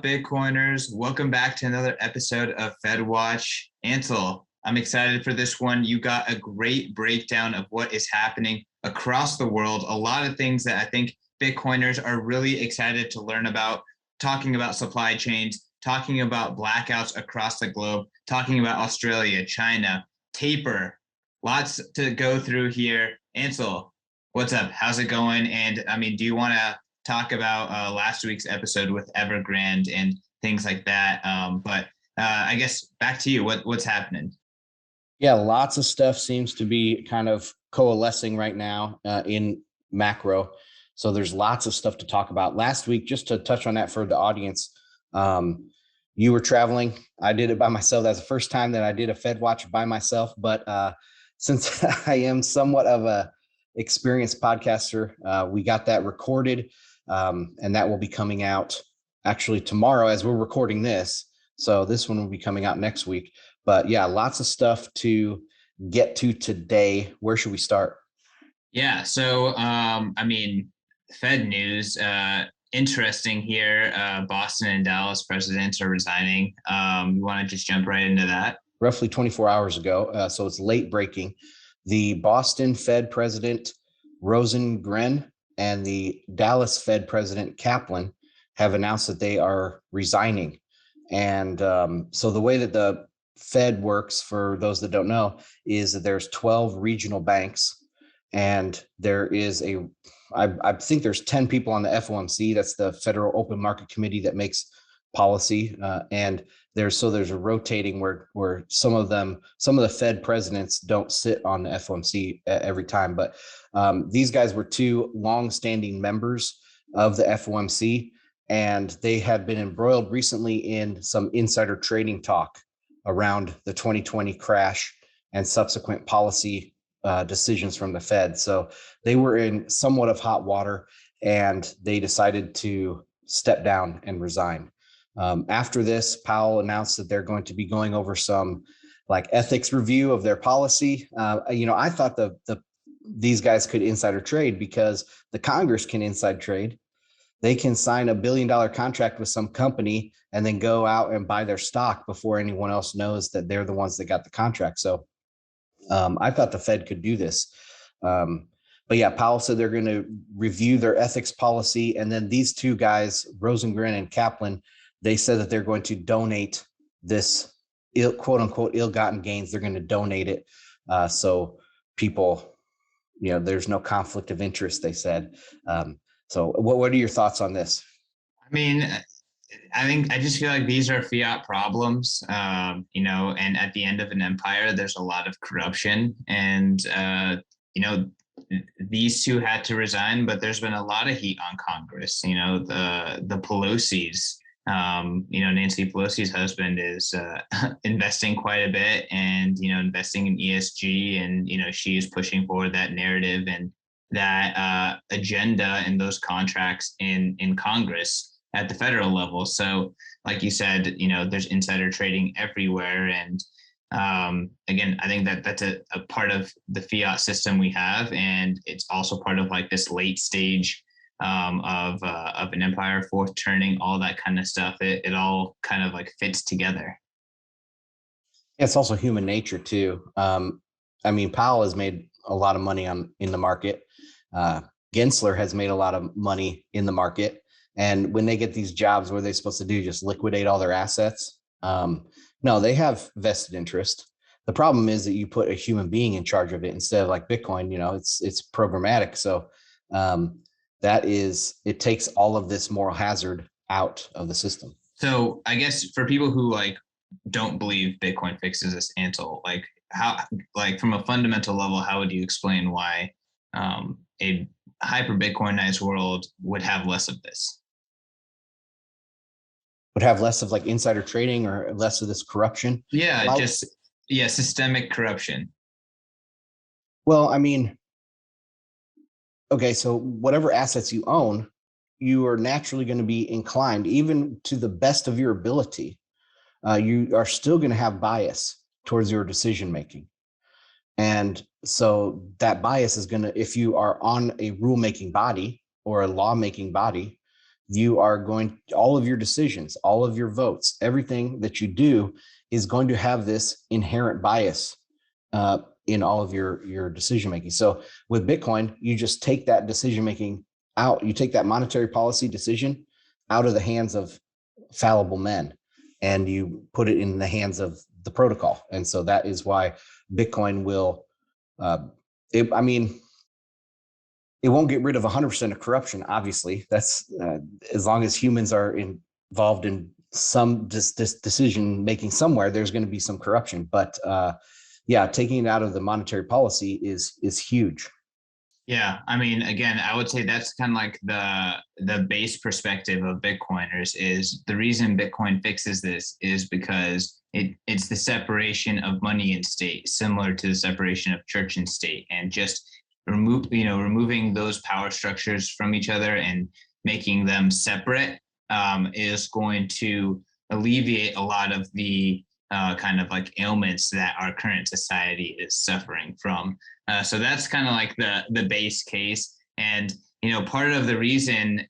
up, Bitcoiners? Welcome back to another episode of FEDWATCH. Ansel, I'm excited for this one. You got a great breakdown of what is happening across the world. A lot of things that I think Bitcoiners are really excited to learn about, talking about supply chains, talking about blackouts across the globe, talking about Australia, China, taper. Lots to go through here. Ansel, what's up? How's it going? And do you want to talk about last week's episode with Evergrande and things like that? But I guess back to you. What's happening? Yeah, lots of stuff seems to be kind of coalescing right now in macro. So there's lots of stuff to talk about. Last week, just to touch on that for the audience, you were traveling. I did it by myself. That's the first time that I did a FedWatch by myself. But since I am somewhat of a experienced podcaster, we got that recorded, and that will be coming out actually tomorrow as we're recording this. So this one will be coming out next week. But yeah, lots of stuff to get to today. Where should we start? Yeah, so Fed news, interesting here. Boston and Dallas presidents are resigning. You want to just jump right into that? Roughly 24 hours ago, so it's late breaking. The Boston Fed president, Rosengren, and the Dallas Fed president, Kaplan, have announced that they are resigning. And so the way that the Fed works, for those that don't know, is that there's 12 regional banks, and there is I think there's 10 people on the FOMC. That's the Federal Open Market Committee that makes policy, and there's a rotating where some of the Fed presidents don't sit on the FOMC every time, but these guys were two long-standing members of the FOMC, and they have been embroiled recently in some insider trading talk around the 2020 crash and subsequent policy decisions from the Fed. So they were in somewhat of hot water, and they decided to step down and resign. After this, Powell announced that they're going to be going over some like ethics review of their policy. I thought these guys could insider trade because the Congress can inside trade. They can sign $1 billion contract with some company and then go out and buy their stock before anyone else knows that they're the ones that got the contract. So I thought the Fed could do this. But yeah, Powell said they're going to review their ethics policy. And then these two guys, Rosengren and Kaplan, they said that they're going to donate this quote unquote ill-gotten gains. They're going to donate it. So people, there's no conflict of interest, they said. So what are your thoughts on this? I just feel like these are fiat problems, and at the end of an empire, there's a lot of corruption, and these two had to resign, but there's been a lot of heat on Congress. The Pelosi's, Nancy Pelosi's husband is investing quite a bit, and investing in ESG, and she is pushing forward that narrative and that agenda and those contracts in Congress at the federal level. So like you said, there's insider trading everywhere. And again, I think that that's a part of the fiat system we have. And it's also part of like this late stage of an empire, fourth turning, all that kind of stuff. It all kind of like fits together. It's also human nature too. Powell has made a lot of money in the market. Gensler has made a lot of money in the market. And when they get these jobs, what are they supposed to do? Just liquidate all their assets? No, they have vested interest. The problem is that you put a human being in charge of it instead of like Bitcoin. It's programmatic. So it takes all of this moral hazard out of the system. So I guess for people who like don't believe Bitcoin fixes this, Ansel, like how, like from a fundamental level, how would you explain why a hyper Bitcoinized world would have less of this? Would have less of like insider trading or less of this corruption? Yeah, systemic corruption. Well, okay, so whatever assets you own, you are naturally going to be inclined, even to the best of your ability, you are still going to have bias towards your decision making. And so that bias is going to, if you are on a rule-making body or a law-making body, you are going, all of your decisions, all of your votes, everything that you do is going to have this inherent bias in all of your decision making. So with Bitcoin, you just take that decision making out. You take that monetary policy decision out of the hands of fallible men, and you put it in the hands of the protocol. And so that is why Bitcoin will, it won't get rid of 100% of corruption. Obviously, that's as long as humans are involved in some decision making somewhere, there's going to be some corruption. But yeah, taking it out of the monetary policy is huge. Yeah, I mean, again, I would say that's kind of like the base perspective of Bitcoiners. Is the reason Bitcoin fixes this is because it's the separation of money and state, similar to the separation of church and state, and just removing those power structures from each other and making them separate is going to alleviate a lot of the kind of like ailments that our current society is suffering from. So that's kind of like the base case. And, part of the reason,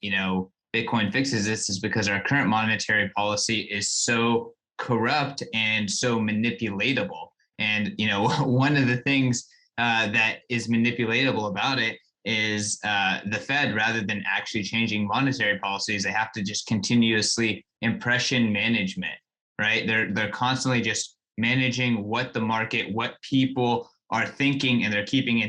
Bitcoin fixes this is because our current monetary policy is so corrupt and so manipulatable. And, one of the things that is manipulatable about it is the Fed, rather than actually changing monetary policies, they have to just continuously impression management, right? They're constantly just managing what the market, what people are thinking, and they're keeping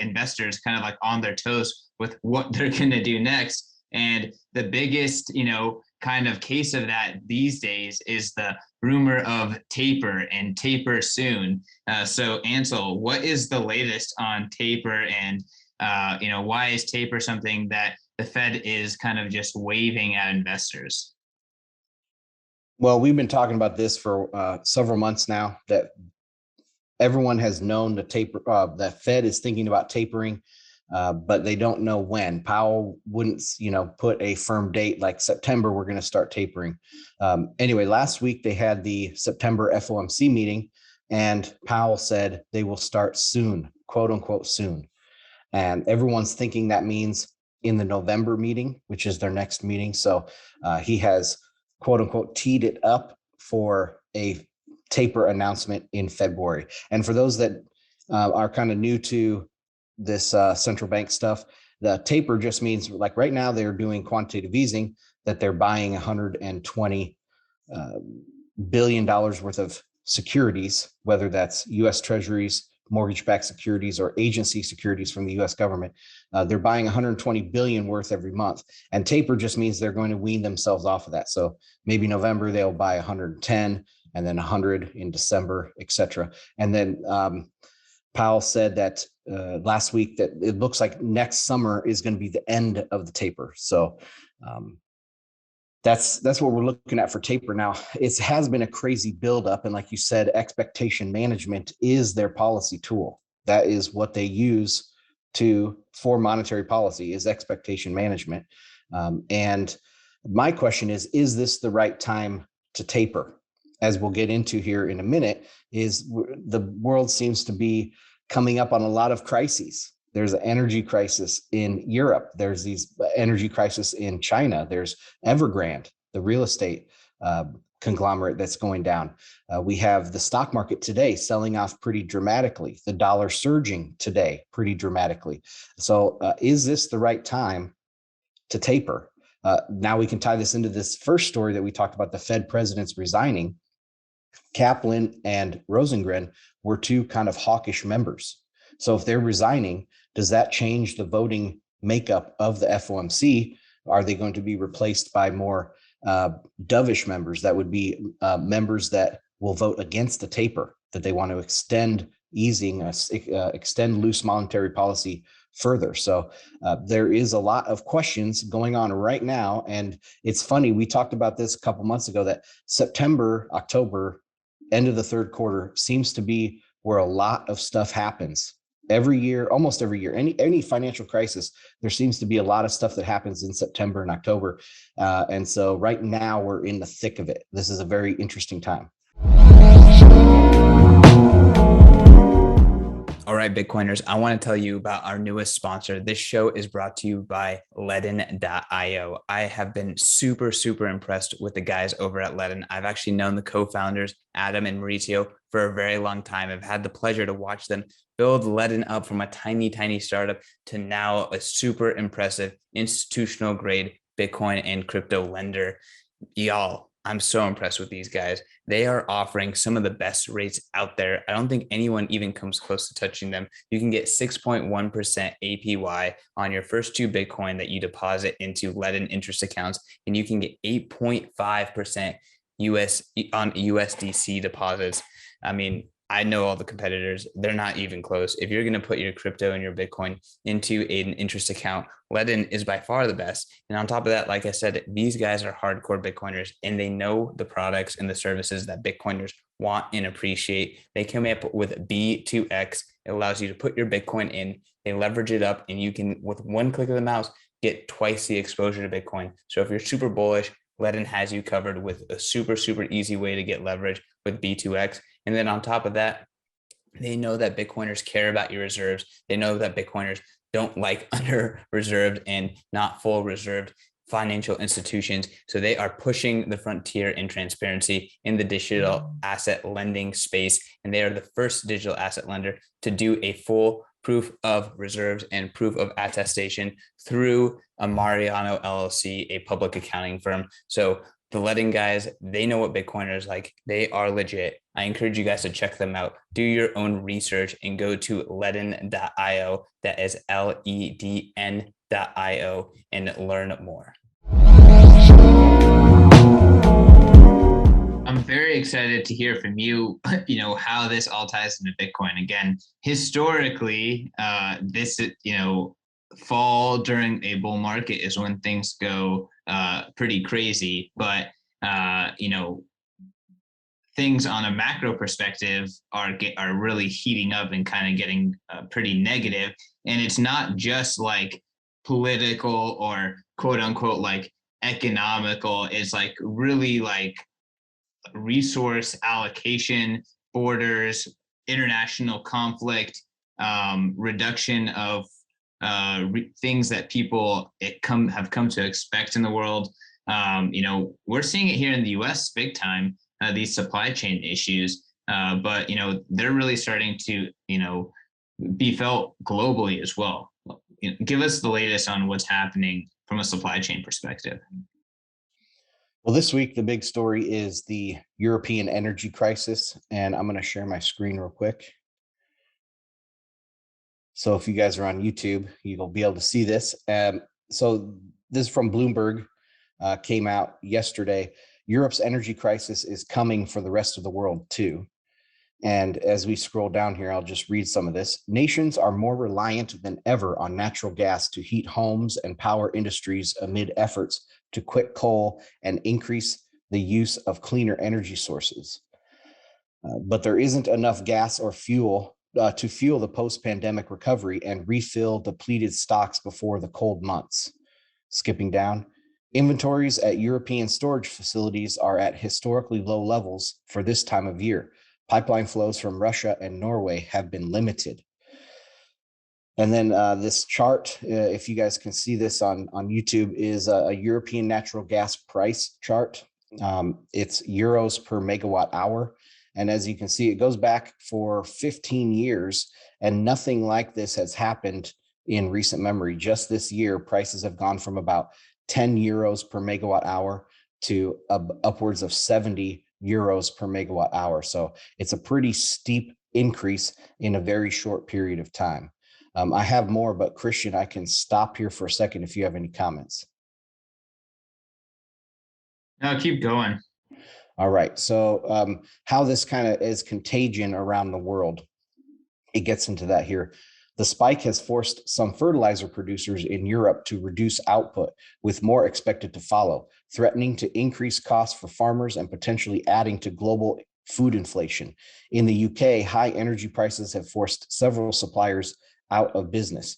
investors kind of like on their toes with what they're going to do next. And the biggest, kind of case of that these days is the rumor of taper and taper soon. So Ansel, what is the latest on taper, and why is taper something that the Fed is kind of just waving at investors? Well, we've been talking about this for several months now, that everyone has known the taper, the Fed is thinking about tapering, but they don't know when. Powell wouldn't, put a firm date like September, we're going to start tapering. Anyway, last week they had the September FOMC meeting, and Powell said they will start soon, quote unquote, soon. And everyone's thinking that means in the November meeting, which is their next meeting. So he has, quote unquote, teed it up for a taper announcement in February. And for those that are kind of new to this central bank stuff, the taper just means, like right now they're doing quantitative easing, that they're buying $120 billion worth of securities, whether that's US Treasuries, mortgage-backed securities, or agency securities from the US government. They're buying 120 billion worth every month. And taper just means they're going to wean themselves off of that. So maybe November they'll buy 110, and then 100 in December, et cetera. And then Powell said that last week that it looks like next summer is going to be the end of the taper. So that's what we're looking at for taper. Now, it has been a crazy buildup. And like you said, expectation management is their policy tool. That is what they use for monetary policy, is expectation management. And my question is this the right time to taper? As we'll get into here in a minute, is the world seems to be coming up on a lot of crises. There's an energy crisis in Europe. There's these energy crisis in China. There's Evergrande, the real estate conglomerate that's going down. We have the stock market today selling off pretty dramatically. The dollar surging today pretty dramatically. So is this the right time to taper? Now we can tie this into this first story that we talked about, the Fed presidents resigning. Kaplan and Rosengren were two kind of hawkish members. So if they're resigning, does that change the voting makeup of the FOMC? Are they going to be replaced by more dovish members that would be members that will vote against the taper, that they want to extend easing, extend loose monetary policy further? So there is a lot of questions going on right now. And it's funny, we talked about this a couple months ago, that September, October, end of the third quarter seems to be where a lot of stuff happens. Every year, almost every year, any financial crisis, there seems to be a lot of stuff that happens in September and October. And so right now we're in the thick of it. This is a very interesting time. All right, Bitcoiners, I want to tell you about our newest sponsor. This show is brought to you by Ledin.io. I have been super, super impressed with the guys over at Ledin. I've actually known the co-founders, Adam and Mauricio, for a very long time. I've had the pleasure to watch them build Ledin up from a tiny, tiny startup to now a super impressive institutional grade Bitcoin and crypto lender. Y'all, I'm so impressed with these guys. They are offering some of the best rates out there. I don't think anyone even comes close to touching them. You can get 6.1% APY on your first 2 Bitcoin that you deposit into Ledin interest accounts, and you can get 8.5% US on USDC deposits. I mean, I know all the competitors. They're not even close. If you're going to put your crypto and your Bitcoin into an interest account, Ledin is by far the best. And on top of that, like I said, these guys are hardcore Bitcoiners and they know the products and the services that Bitcoiners want and appreciate. They come up with B2X. It allows you to put your Bitcoin in, they leverage it up, and you can, with one click of the mouse, get twice the exposure to Bitcoin. So if you're super bullish, Ledin has you covered with a super, super easy way to get leverage with B2X. And then on top of that, they know that Bitcoiners care about your reserves. They know that Bitcoiners don't like under reserved and not full reserved financial institutions. So they are pushing the frontier in transparency in the digital asset lending space. And they are the first digital asset lender to do a full proof of reserves and proof of attestation through a Mariano LLC, a public accounting firm. So the Ledin guys, they know what Bitcoiners like. They are legit. I encourage you guys to check them out. Do your own research and go to Ledin.io. That is LEDN.io and learn more. I'm very excited to hear from you, how this all ties into Bitcoin. Again, historically, this, fall during a bull market is when things go pretty crazy. But, things on a macro perspective are really heating up and kind of getting pretty negative. And it's not just like political or quote unquote like economical. It's like really like resource allocation, borders, international conflict, reduction of things that people have come to expect in the world. We're seeing it here in the U.S. big time. These supply chain issues, but they're really starting to be felt globally as well. Give us the latest on what's happening from a supply chain perspective. Well, this week, the big story is the European energy crisis, and I'm going to share my screen real quick. So if you guys are on YouTube, you'll be able to see this. So this is from Bloomberg, came out yesterday. Europe's energy crisis is coming for the rest of the world too. And as we scroll down here, I'll just read some of this. Nations are more reliant than ever on natural gas to heat homes and power industries amid efforts to quit coal and increase the use of cleaner energy sources. But there isn't enough gas or fuel to fuel the post-pandemic recovery and refill depleted stocks before the cold months. Skipping down, inventories at European storage facilities are at historically low levels for this time of year. Pipeline flows from Russia and Norway have been limited. And then this chart, if you guys can see this on YouTube, is a European natural gas price chart. It's euros per megawatt hour. And as you can see, it goes back for 15 years, and nothing like this has happened in recent memory. Just this year, prices have gone from about 10 euros per megawatt hour to upwards of 70 euros per megawatt hour. So it's a pretty steep increase in a very short period of time. I have more, but Christian, I can stop here for a second if you have any comments. No, keep going. All right. So how this kind of is contagion around the world, it gets into that here. The spike has forced some fertilizer producers in Europe to reduce output, with more expected to follow, threatening to increase costs for farmers and potentially adding to global food inflation. In the UK, high energy prices have forced several suppliers out of business.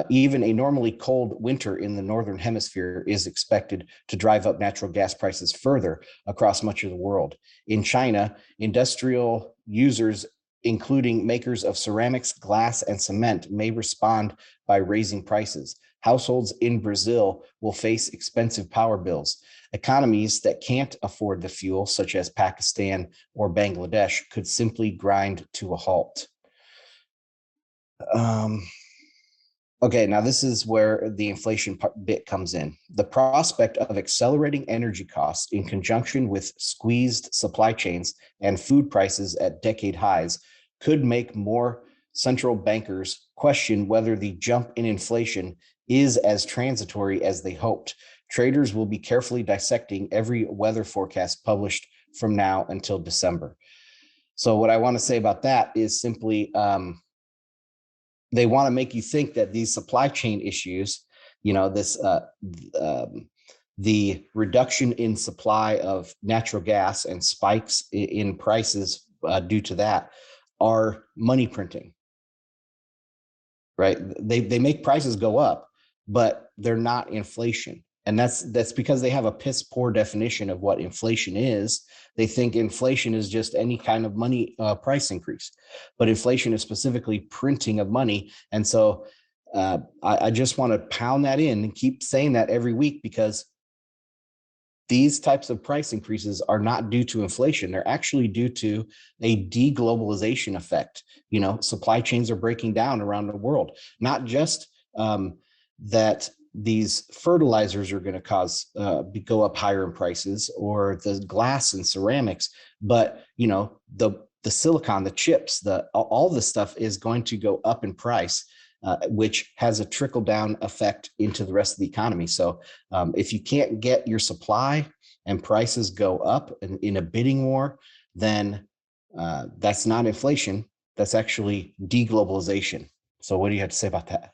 Even a normally cold winter in the Northern Hemisphere is expected to drive up natural gas prices further across much of the world. In China, industrial users including makers of ceramics, glass, and cement, may respond by raising prices. Households in Brazil will face expensive power bills. Economies that can't afford the fuel, such as Pakistan or Bangladesh, could simply grind to a halt. Okay, now this is where the inflation bit comes in. The prospect of accelerating energy costs in conjunction with squeezed supply chains and food prices at decade highs could make more central bankers question whether the jump in inflation is as transitory as they hoped. Traders will be carefully dissecting every weather forecast published from now until December. So what I want to say about that is simply they want to make you think that these supply chain issues, the reduction in supply of natural gas and spikes in prices due to that are money printing, right? They make prices go up, but they're not inflation. And that's because they have a piss poor definition of what inflation is. They think inflation is just any kind of money price increase, but inflation is specifically printing of money. And so I just want to pound that in and keep saying that every week, because these types of price increases are not due to inflation. They're actually due to a deglobalization effect. Supply chains are breaking down around the world, not just that these fertilizers are going to cause go up higher in prices, or the glass and ceramics, but the silicon, the chips, all this stuff is going to go up in price, which has a trickle down effect into the rest of the economy. So if you can't get your supply and prices go up in a bidding war, then that's not inflation. That's actually deglobalization. So what do you have to say about that?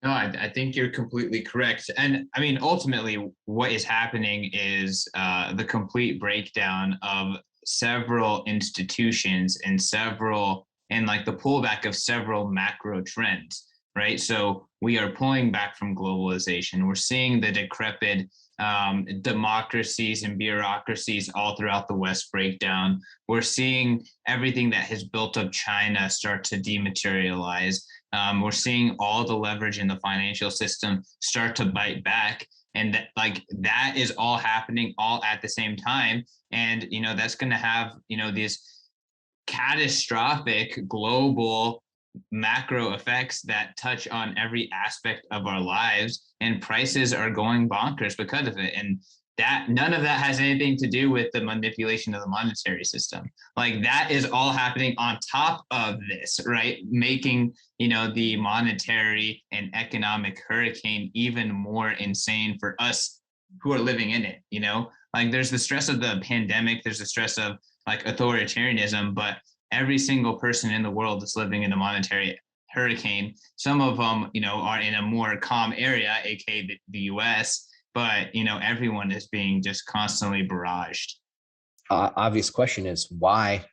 No, I think you're completely correct. And I mean, ultimately, what is happening is the complete breakdown of several institutions and like the pullback of several macro trends, right? So we are pulling back from globalization. We're seeing the decrepit democracies and bureaucracies all throughout the West break down. We're seeing everything that has built up China start to dematerialize. We're seeing all the leverage in the financial system start to bite back. And that is all happening all at the same time. And, that's going to have, these catastrophic global macro effects that touch on every aspect of our lives, and prices are going bonkers because of it. And that none of that has anything to do with the manipulation of the monetary system. Like, that is all happening on top of this, right? Making, the monetary and economic hurricane even more insane for us who are living in it. Like, there's the stress of the pandemic, there's the stress of like authoritarianism, but every single person in the world is living in a monetary hurricane. Some of them, are in a more calm area, aka the US, but everyone is being just constantly barraged. Obvious question is, why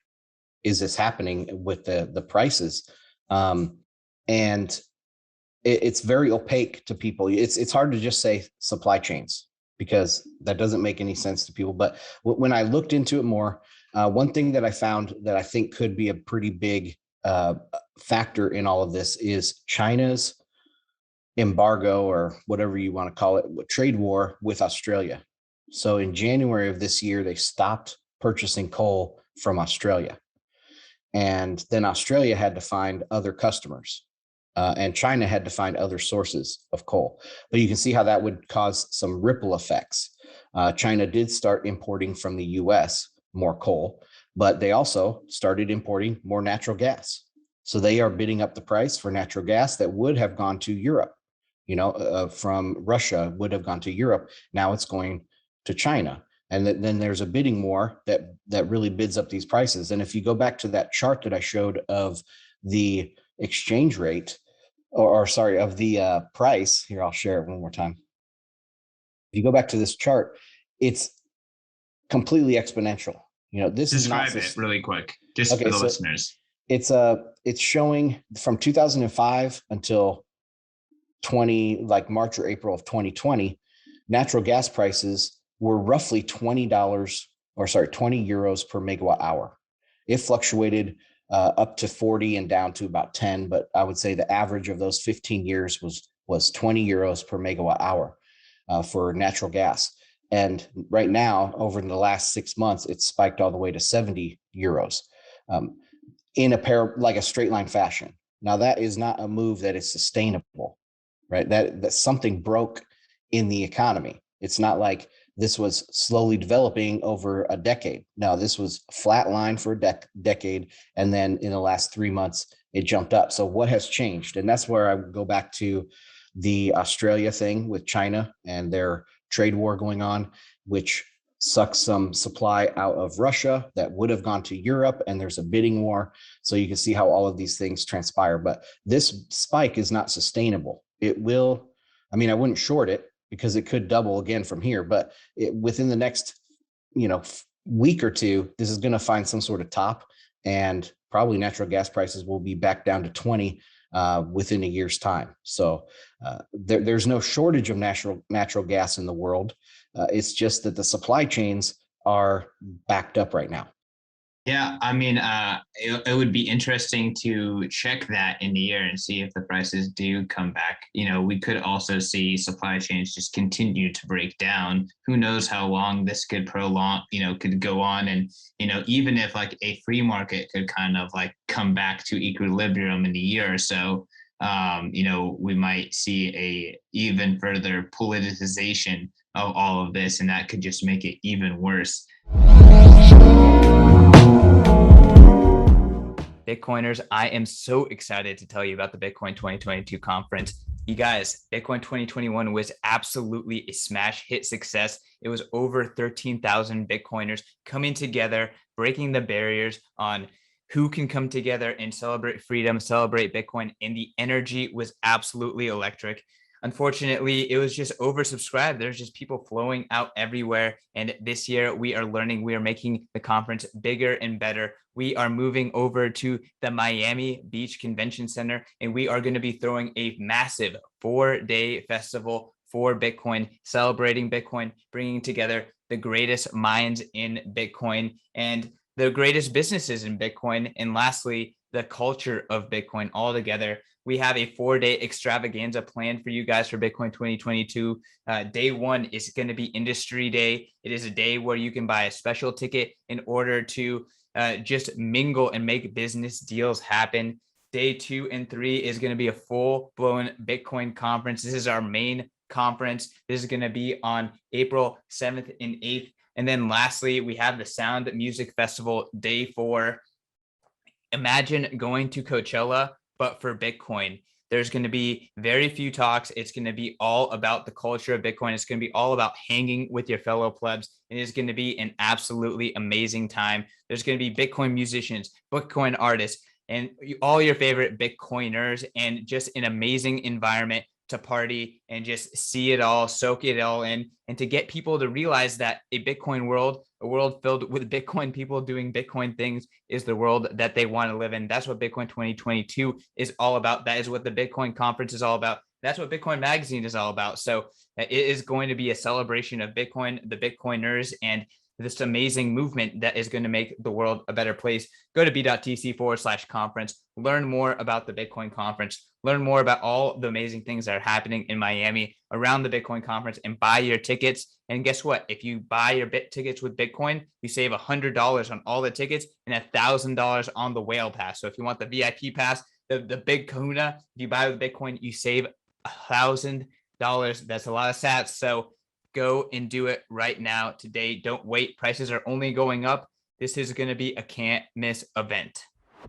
is this happening with the prices? And it's very opaque to people. It's hard to just say supply chains, because that doesn't make any sense to people. But when I looked into it more, one thing that I found that I think could be a pretty big factor in all of this is China's embargo, or whatever you want to call it, trade war with Australia. So in January of this year, they stopped purchasing coal from Australia. And then Australia had to find other customers, and China had to find other sources of coal. But you can see how that would cause some ripple effects. China did start importing from the US more coal, but they also started importing more natural gas. So they are bidding up the price for natural gas that would have gone to Europe, from Russia would have gone to Europe. Now it's going to China. And then there's a bidding war that really bids up these prices. And if you go back to that chart that I showed of the exchange rate, of the price, here, I'll share it one more time. If you go back to this chart, it's completely exponential. This Describe is not it really quick, just for the listeners. It's showing from 2005 until March or April of 2020, natural gas prices were roughly $20 per megawatt hour. It fluctuated up to 40 and down to about 10. But I would say the average of those 15 years was 20 euros per megawatt hour for natural gas. And right now, over the last 6 months, it's spiked all the way to 70 euros in a straight line fashion. Now, that is not a move that is sustainable, right? That something broke in the economy. It's not like this was slowly developing over a decade. No, this was a flat line for a decade. And then in the last 3 months, it jumped up. So what has changed? And that's where I would go back to the Australia thing with China and their trade war going on, which sucks some supply out of Russia that would have gone to Europe, and there's a bidding war. So you can see how all of these things transpire. But this spike is not sustainable. It will, I mean, I wouldn't short it because it could double again from here, but within the next, week or two, this is going to find some sort of top, and probably natural gas prices will be back down to 20 within a year's time. So there's no shortage of natural gas in the world. It's just that the supply chains are backed up right now. Yeah, I mean, it would be interesting to check that in the year and see if the prices do come back. We could also see supply chains just continue to break down. Who knows how long this could prolong, could go on. And, even if like a free market could kind of like come back to equilibrium in a year or so, we might see a even further politicization of all of this, and that could just make it even worse. Bitcoiners, I am so excited to tell you about the Bitcoin 2022 conference. You guys, Bitcoin 2021 was absolutely a smash hit success. It was over 13,000 Bitcoiners coming together, breaking the barriers on who can come together and celebrate freedom, celebrate Bitcoin, and the energy was absolutely electric. Unfortunately, it was just oversubscribed. There's just people flowing out everywhere. And this year we are making the conference bigger and better. We are moving over to the Miami Beach Convention Center, and we are going to be throwing a massive 4-day festival for Bitcoin, celebrating Bitcoin, bringing together the greatest minds in Bitcoin and the greatest businesses in Bitcoin. And lastly, the culture of Bitcoin all together. We have a 4-day extravaganza planned for you guys for Bitcoin 2022. Day one is going to be Industry Day. It is a day where you can buy a special ticket in order to just mingle and make business deals happen. Day 2 and 3 is going to be a full-blown Bitcoin conference. This is our main conference. This is going to be on April 7th and 8th. And then lastly, we have the Sound Music Festival, Day 4. Imagine going to Coachella, but for Bitcoin. There's going to be very few talks. It's going to be all about the culture of Bitcoin. It's going to be all about hanging with your fellow plebs. It is going to be an absolutely amazing time. There's going to be Bitcoin musicians, Bitcoin artists, and all your favorite Bitcoiners, and just an amazing environment to party and just see it all, soak it all in, and to get people to realize that a Bitcoin world, a world filled with Bitcoin people doing Bitcoin things, is the world that they want to live in. That's what Bitcoin 2022 is all about. That is what the Bitcoin conference is all about. That's what Bitcoin Magazine is all about. So it is going to be a celebration of Bitcoin, the Bitcoiners, and this amazing movement that is going to make the world a better place. Go to b.tc/conference, learn more about the Bitcoin conference, learn more about all the amazing things that are happening in Miami around the Bitcoin conference, and buy your tickets. And guess what? If you buy your tickets with Bitcoin, you save $100 on all the tickets and $1,000 on the whale pass. So if you want the VIP pass, the big kahuna, if you buy with Bitcoin, you save $1,000. That's a lot of sats. So go and do it right now today. Don't wait. Prices are only going up. This is going to be a can't miss event.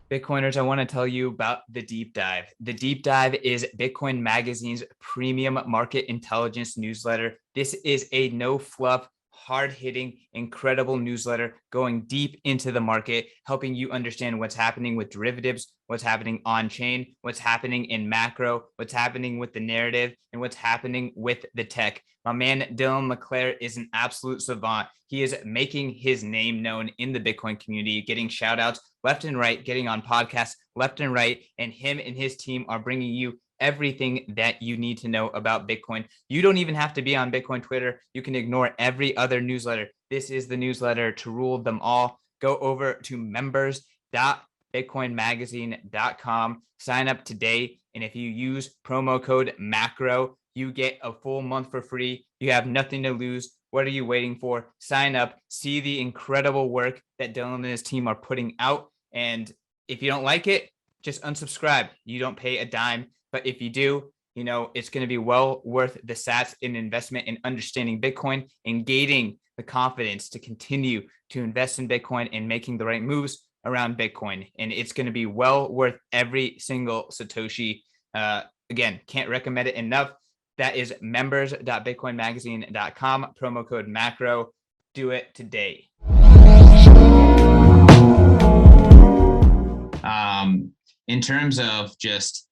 Bitcoiners, I want to tell you about the Deep Dive. The Deep Dive is Bitcoin Magazine's premium market intelligence newsletter. This is a no fluff, hard-hitting, incredible newsletter going deep into the market, helping you understand what's happening with derivatives, what's happening on chain, what's happening in macro, what's happening with the narrative, and what's happening with the tech. My man Dylan LeClaire is an absolute savant. He is making his name known in the Bitcoin community, getting shout outs left and right, getting on podcasts left and right, and him and his team are bringing you everything that you need to know about Bitcoin. You don't even have to be on Bitcoin Twitter. You can ignore every other newsletter. This is the newsletter to rule them all. Go over to members.bitcoin bitcoinmagazine.com. Sign up today. And if you use promo code MACRO, you get a full month for free. You have nothing to lose. What are you waiting for? Sign up, see the incredible work that Dylan and his team are putting out. And if you don't like it, just unsubscribe. You don't pay a dime. But if you do, it's going to be well worth the sats in investment in understanding Bitcoin and gaining the confidence to continue to invest in Bitcoin and making the right moves around Bitcoin. And it's going to be well worth every single Satoshi. Again, can't recommend it enough. That is members.bitcoinmagazine.com, promo code MACRO. Do it today. In terms of just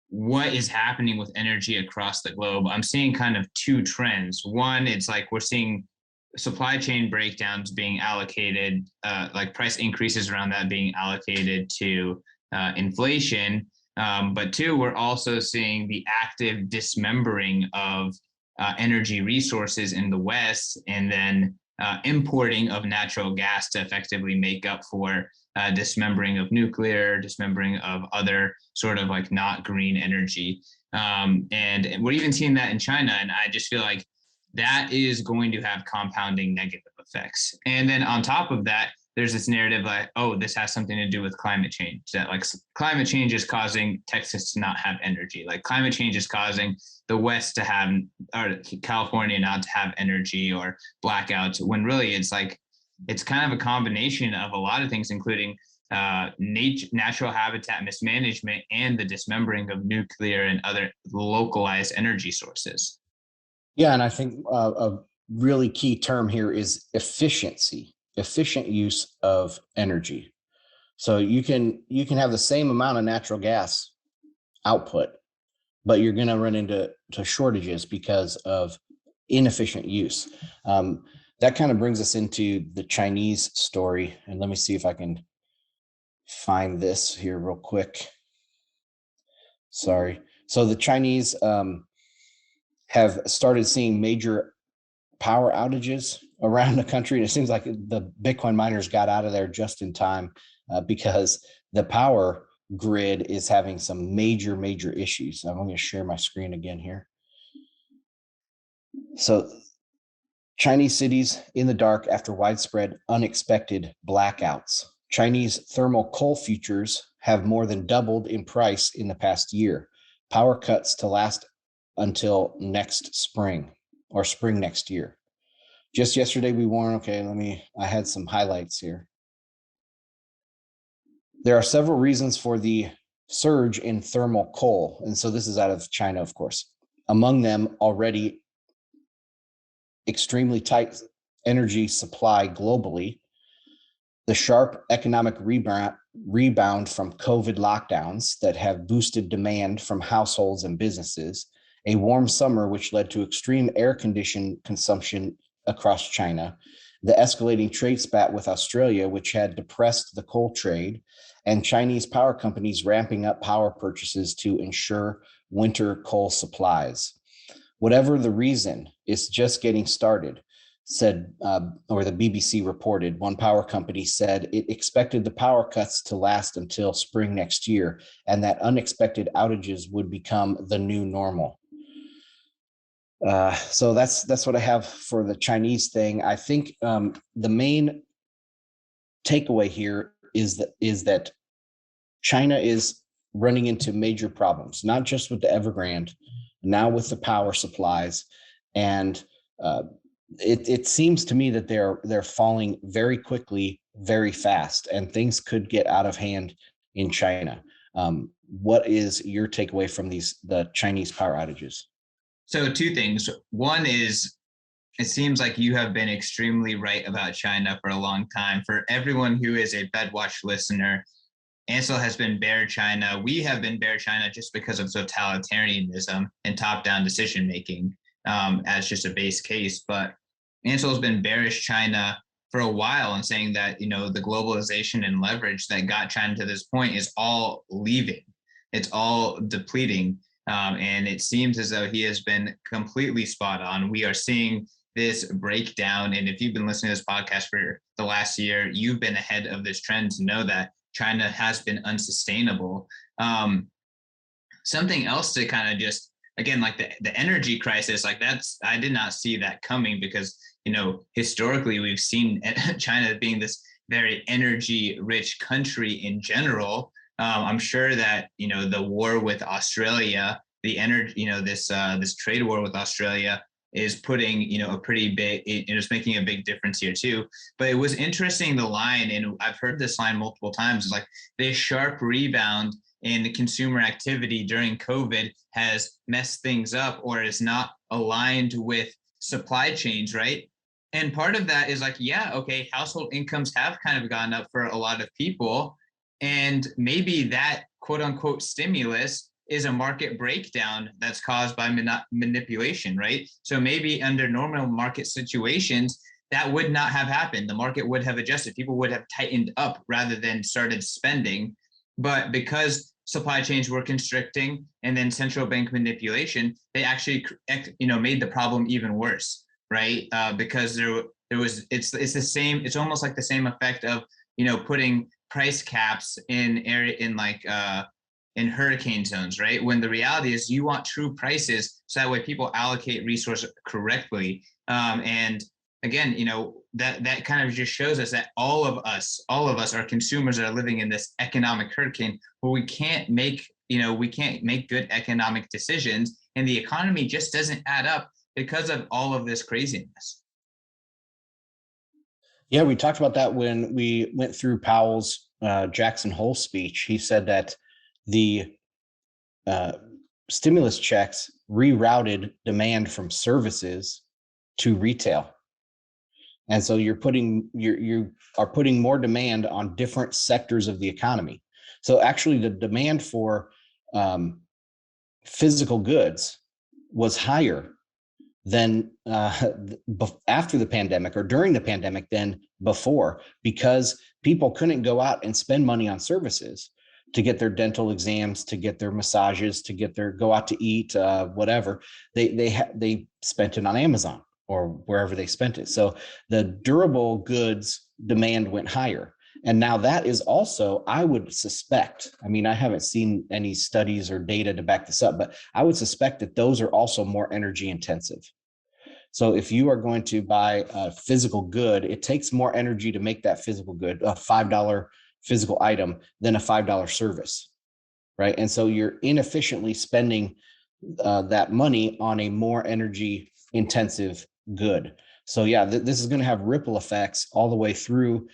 what is happening with energy across the globe, I'm seeing kind of two trends. One, it's like we're seeing supply chain breakdowns being allocated, like price increases around that being allocated to inflation. But two, we're also seeing the active dismembering of energy resources in the West, and then importing of natural gas to effectively make up for dismembering of nuclear, dismembering of other sort of like not green energy. And we're even seeing that in China. And I just feel like that is going to have compounding negative effects. And then on top of that, there's this narrative like, oh, this has something to do with climate change, that like climate change is causing Texas to not have energy. Like climate change is causing the West to have, or California not to have energy, or blackouts, when really it's like, it's kind of a combination of a lot of things, including natural habitat mismanagement and the dismembering of nuclear and other localized energy sources. Yeah, and I think a really key term here is efficiency, efficient use of energy. So you can have the same amount of natural gas output, but you're going to run into shortages because of inefficient use. That kind of brings us into the Chinese story. And let me see if I can find this here real quick. Sorry. So the Chinese have started seeing major power outages around the country. And it seems like the Bitcoin miners got out of there just in time because the power grid is having some major issues. I'm going to share my screen again here. So Chinese cities in the dark after widespread unexpected blackouts. Chinese thermal coal futures have more than doubled in price in the past year. Power cuts to last until next spring, or spring next year. Just yesterday we warned, I had some highlights here. There are several reasons for the surge in thermal coal. And so this is out of China, of course. Among them, already extremely tight energy supply globally, the sharp economic rebound from COVID lockdowns that have boosted demand from households and businesses, a warm summer which led to extreme air condition consumption across China, the escalating trade spat with Australia, which had depressed the coal trade, and Chinese power companies ramping up power purchases to ensure winter coal supplies. Whatever the reason, it's just getting started, said, or the BBC reported. One power company said it expected the power cuts to last until spring next year, and that unexpected outages would become the new normal. So that's what I have for the Chinese thing. I think the main takeaway here is that China is running into major problems, not just with the Evergrande, now with the power supplies, and it seems to me that they're falling very quickly, very fast, and things could get out of hand in China. What is your takeaway from the Chinese power outages? So two things. One is, it seems like you have been extremely right about China for a long time. For everyone who is a FEDWATCH listener, Ansel has been bear China. We have been bear China just because of totalitarianism and top-down decision-making as just a base case. But Ansel has been bearish China for a while and saying that, the globalization and leverage that got China to this point is all leaving. It's all depleting. And it seems as though he has been completely spot on. We are seeing this breakdown. And if you've been listening to this podcast for the last year, you've been ahead of this trend to know that China has been unsustainable. Something else to kind of just, again, like the energy crisis, like I did not see that coming, because, historically we've seen China being this very energy rich country in general. I'm sure that, the war with Australia, the energy, this trade war with Australia is putting, a pretty big, it is making a big difference here too. But it was interesting, the line, and I've heard this line multiple times, like this sharp rebound in consumer activity during COVID has messed things up or is not aligned with supply chains, right? And part of that is like, yeah, okay, household incomes have kind of gone up for a lot of people. And maybe that quote unquote stimulus is a market breakdown that's caused by manipulation, right? So maybe under normal market situations, that would not have happened. The market would have adjusted. People would have tightened up rather than started spending. But because supply chains were constricting and then central bank manipulation, they actually, made the problem even worse, right? Because it's the same. It's almost like the same effect of, putting price caps in hurricane zones, right? When the reality is you want true prices, so that way people allocate resources correctly. And again, that kind of just shows us that all of us are consumers that are living in this economic hurricane where we can't make good economic decisions, and the economy just doesn't add up because of all of this craziness. Yeah, we talked about that when we went through Powell's Jackson Hole speech. He said that the stimulus checks rerouted demand from services to retail. And so you are putting more demand on different sectors of the economy. So actually the demand for physical goods was higher than after the pandemic or during the pandemic than before, because people couldn't go out and spend money on services to get their dental exams, to get their massages, to go out to eat, whatever. They spent it on Amazon or wherever they spent it. So the durable goods demand went higher. And now that is also, I would suspect, I mean, I haven't seen any studies or data to back this up, but I would suspect that those are also more energy intensive. So if you are going to buy a physical good, it takes more energy to make that physical good, a $5 physical item, than a $5 service, right? And so you're inefficiently spending that money on a more energy intensive good. So yeah, this is going to have ripple effects all the way through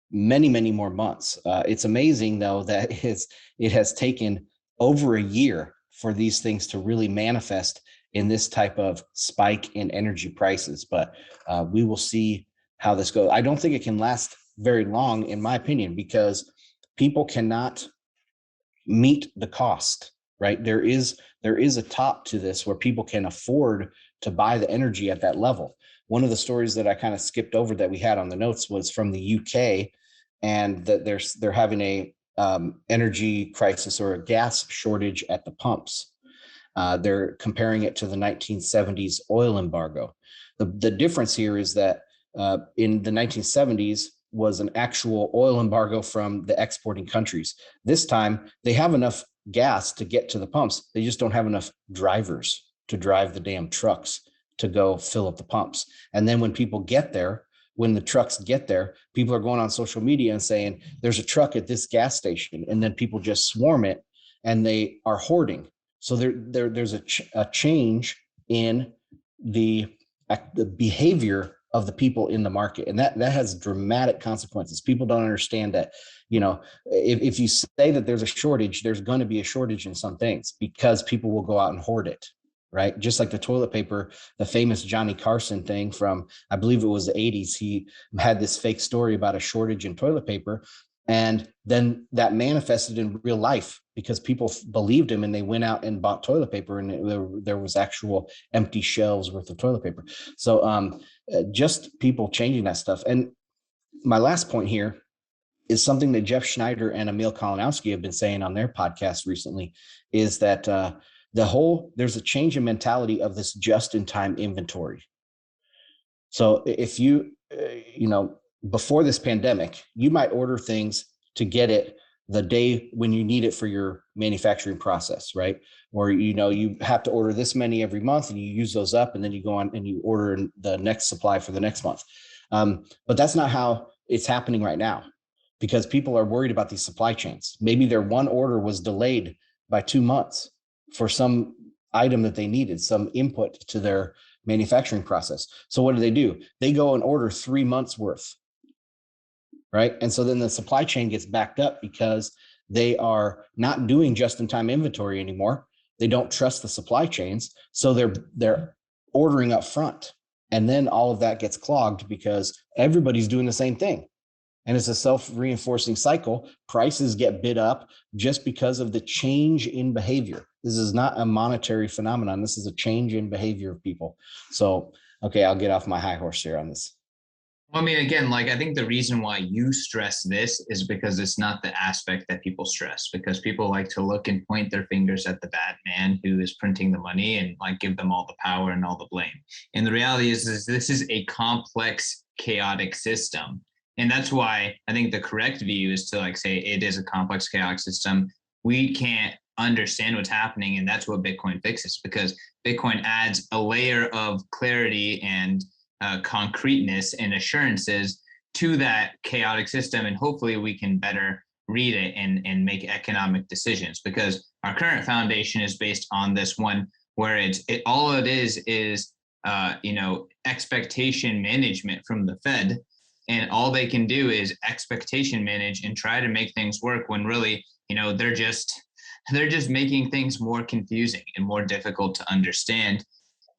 many, many more months. It's amazing though that it has taken over a year for these things to really manifest in this type of spike in energy prices. But we will see how this goes. I don't think it can last very long, in my opinion, because people cannot meet the cost, right? There is a top to this where people can afford to buy the energy at that level. One of the stories that I kind of skipped over that we had on the notes was from the UK, and that they're having a energy crisis or a gas shortage at the pumps. They're comparing it to the 1970s oil embargo. The difference here is that in the 1970s was an actual oil embargo from the exporting countries. This time they have enough gas to get to the pumps. They just don't have enough drivers to drive the damn trucks to go fill up the pumps. And then when people get there, when the trucks get there, people are going on social media and saying, there's a truck at this gas station. And then people just swarm it and they are hoarding. So there's a change in the behavior of the people in the market. And that has dramatic consequences. People don't understand that, if you say that there's a shortage, there's going to be a shortage in some things because people will go out and hoard it, right? Just like the toilet paper, the famous Johnny Carson thing from, I believe it was the 80s. He had this fake story about a shortage in toilet paper. And then that manifested in real life because people believed him and they went out and bought toilet paper, and there was actual empty shelves worth of toilet paper. So just people changing that stuff. And my last point here is something that Jeff Schneider and Emil Kalinowski have been saying on their podcast recently, is that there's a change in mentality of this just-in-time inventory. So if you, before this pandemic, you might order things to get it the day when you need it for your manufacturing process, right? Or, you have to order this many every month and you use those up, and then you go on and you order the next supply for the next month. But that's not how it's happening right now, because people are worried about these supply chains. Maybe their one order was delayed by 2 months for some item that they needed, some input to their manufacturing process. So what do? They go and order 3 months worth, right? And so then the supply chain gets backed up because they are not doing just-in-time inventory anymore. They don't trust the supply chains, so they're ordering up front, and then all of that gets clogged because everybody's doing the same thing. And it's a self-reinforcing cycle. Prices get bid up just because of the change in behavior. This is not a monetary phenomenon. This is a change in behavior of people. So, okay, I'll get off my high horse here on this. I mean, again, like, I think the reason why you stress this is because it's not the aspect that people stress, because people like to look and point their fingers at the bad man who is printing the money and like give them all the power and all the blame. And the reality is this is a complex, chaotic system. And that's why I think the correct view is to like say it is a complex, chaotic system. We can't understand what's happening. And that's what Bitcoin fixes, because Bitcoin adds a layer of clarity and concreteness and assurances to that chaotic system. And hopefully we can better read it and make economic decisions, because our current foundation is based on this one where all it is expectation management from the Fed. And all they can do is expectation manage and try to make things work, when really, they're just making things more confusing and more difficult to understand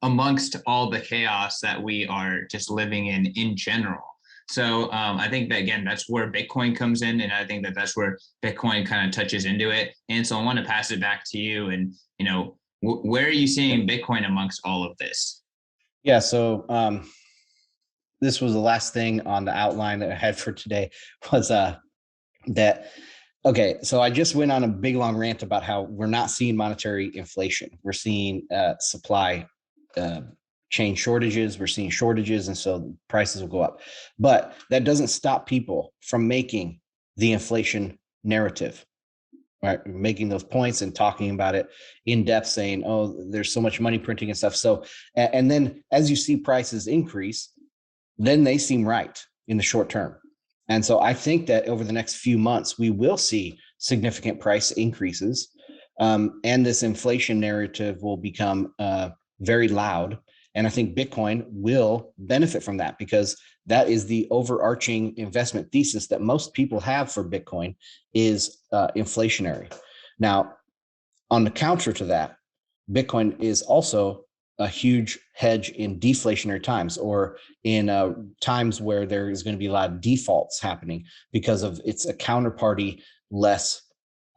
amongst all the chaos that we are just living in general. So I think that, again, that's where Bitcoin comes in. And I think that that's where Bitcoin kind of touches into it. And so I want to pass it back to you. And, where are you seeing Bitcoin amongst all of this? Yeah. So this was the last thing on the outline that I had for today was that. Okay, so I just went on a big long rant about how we're not seeing monetary inflation. We're seeing supply chain shortages. We're seeing shortages, and so prices will go up. But that doesn't stop people from making the inflation narrative, right? Making those points and talking about it in depth, saying, "Oh, there's so much money printing and stuff." So, and then as you see prices increase, then they seem right in the short term. And so I think that over the next few months, we will see significant price increases, and this inflation narrative will become very loud. And I think Bitcoin will benefit from that, because that is the overarching investment thesis that most people have for Bitcoin is inflationary. Now, on the counter to that, Bitcoin is also a huge hedge in deflationary times, or in times where there is going to be a lot of defaults happening because of it's a counterparty less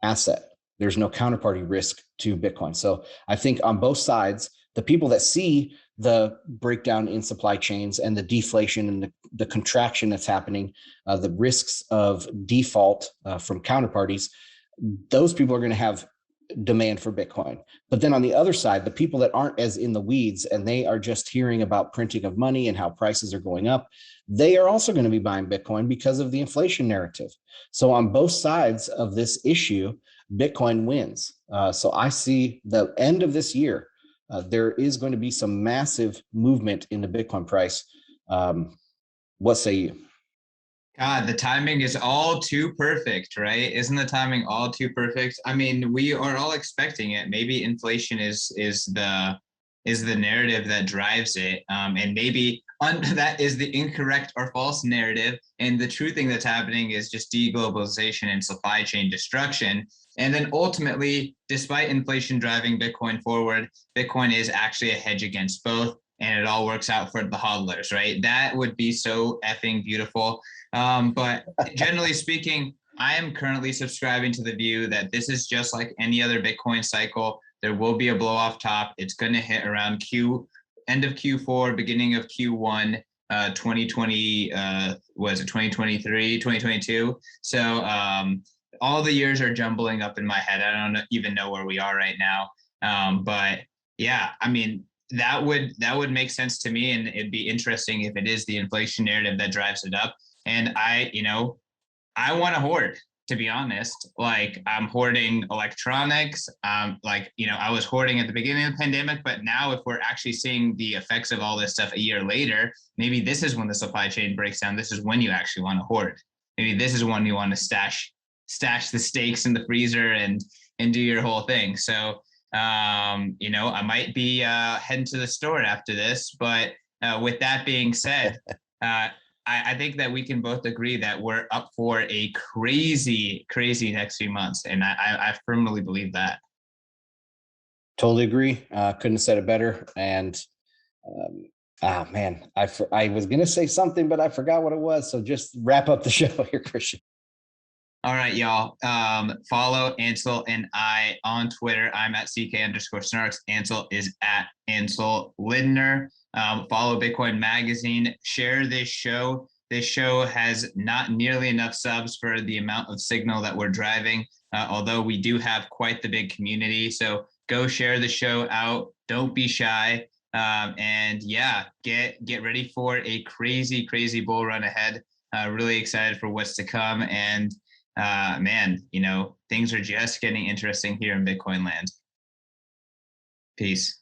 asset. There's no counterparty risk to Bitcoin. So I think on both sides, the people that see the breakdown in supply chains and the deflation and the contraction that's happening, the risks of default from counterparties, those people are going to have demand for Bitcoin. But then on the other side, the people that aren't as in the weeds and they are just hearing about printing of money and how prices are going up, they are also going to be buying Bitcoin because of the inflation narrative. So on both sides of this issue, Bitcoin wins. So I see the end of this year, there is going to be some massive movement in the Bitcoin price. What say you? God, the timing is all too perfect, right? Isn't the timing all too perfect? I mean, we are all expecting it. Maybe inflation is the narrative that drives it, and maybe that is the incorrect or false narrative. And the true thing that's happening is just deglobalization and supply chain destruction. And then ultimately, despite inflation driving Bitcoin forward, Bitcoin is actually a hedge against both, and it all works out for the hodlers, right? That would be so effing beautiful. But generally speaking, I am currently subscribing to the view that this is just like any other Bitcoin cycle. There will be a blow off top. It's going to hit around end of Q4, beginning of Q1, 2020, was it 2023, 2022? So all the years are jumbling up in my head. I don't even know where we are right now. But yeah, I mean, that would make sense to me, and it'd be interesting if it is the inflation narrative that drives it up. And I want to hoard, to be honest. Like, I'm hoarding electronics. I was hoarding at the beginning of the pandemic, but now if we're actually seeing the effects of all this stuff a year later, maybe this is when the supply chain breaks down. This is when you actually want to hoard. Maybe this is when you want to stash the steaks in the freezer and do your whole thing. So, I might be heading to the store after this, but with that being said, I think that we can both agree that we're up for a crazy, crazy next few months. And I firmly believe that. Totally agree. Couldn't have said it better. And man, I was going to say something, but I forgot what it was. So just wrap up the show here, Christian. All right, y'all. Follow Ansel and I on Twitter. I'm at CK_snarks. Ansel is at Ansel Lindner. Follow Bitcoin Magazine. Share this show. This show has not nearly enough subs for the amount of signal that we're driving, although we do have quite the big community. So go share the show out. Don't be shy. And yeah, get ready for a crazy, crazy bull run ahead. Really excited for what's to come. And man, things are just getting interesting here in Bitcoin land. Peace.